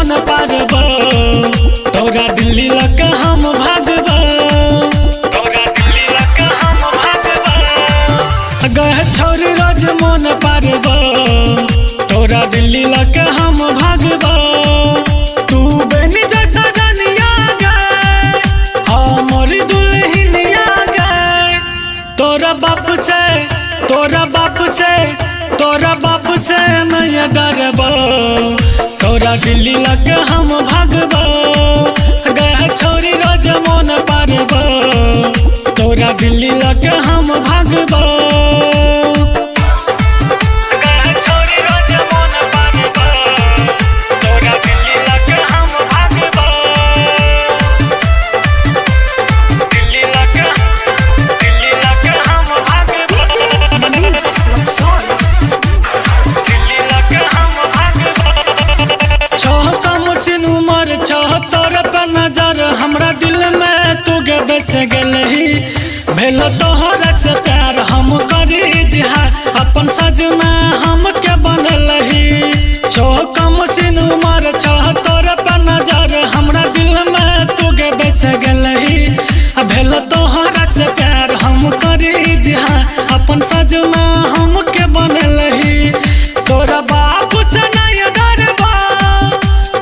मन पारब, तोरा दिल्ली लग हम भागब, तोरा दिल्ली लग हम भागब। गए छोरी रोज मन पारब, तोरा दिल्ली लग हम भागब। तू बेनी जैसा जनिया गए, हमारी दुल्हनिया गए। तोरा बाप से, तोरा बाप से, तोरा बाप से नहीं डरब, तोरा दिल्ली लग हम भागब। गए छोरी रोज मन पारब, तोरा दिल्ली लग हम भागब। गए छोरी रोज मन पारब, तोरा दिल्ली लग हम भागब। दिल्ली लग हम भागब, दिल्ली लग हम भागब। छोटा मुझिन उमर छह तोर पे नजर, हमरा दिल में तू गे बस गलही। भेल तोहर से प्यार हम करी जिहार, अपन सजना हम के बनलही। छोटा मुझिन उमर छह तोर पे नजर, हमरा दिल में तू गे बस गलही। भेल तोहर से प्यार हम करी जिहार, अपन सजना हम के बनलही। तोरा बाप से नहीं डरबा,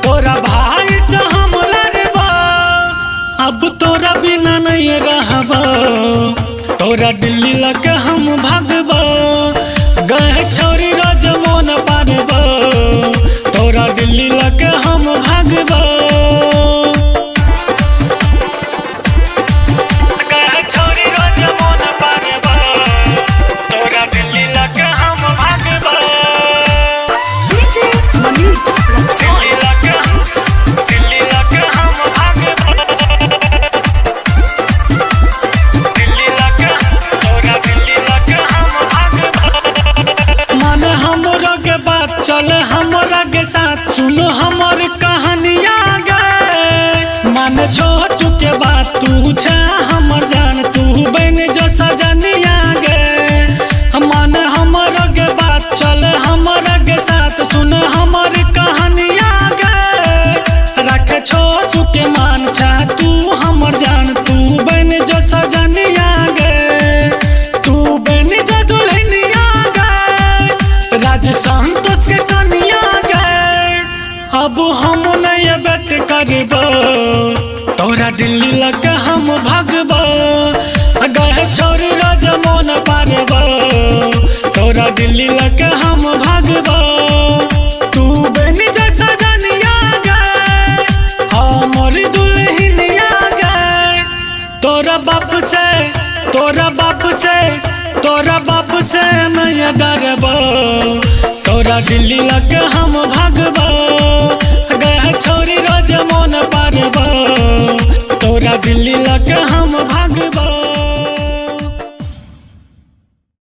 तोरा भाई से हम लड़बा। अब तोरा बिना नहीं रहब, तोरा दिल्ली लग हम भागब। गए छोरी रोज मन पारब, तोरा दिल्ली लग हम भागब। गए छोरी रोज मन पारब, तोरा दिल्ली लग हम भागब। दिल्ली लग हम भागब, दिल्ली लग, तोरा दिल्ली लग हम भागब। मन हमरा के बात चल हमरा के साथ, सुनो हमर कहानिया गे। मन छोटू के बात तू छे हमर जान, तू बन जो सजनिया गे। मन हमरा के बात चल हमरा के साथ, सुन हमर कहानिया गे। रख छोटू के मान छा तू हमर जान, तू बन जो सजनिया गे। तू बन जो दुल्हनिया गे, राज संतोष के कनिया गे। अब हम नहीं बेट करब, तोरा दिल्ली लग हम भागब। गए छोरी रोज मन पारब, तोरा दिल्ली लग हम भागब। तू बेनी जैसा जनिया गे, हमारी दुल्हनिया गे। तोरा बाप से, तोरा बाप से, तोरा बाप से नहीं डरब, तोरा दिल्ली लग हम भागब। गए छोरी रोज मन पारब, तोरा दिल्ली लग हम भागब।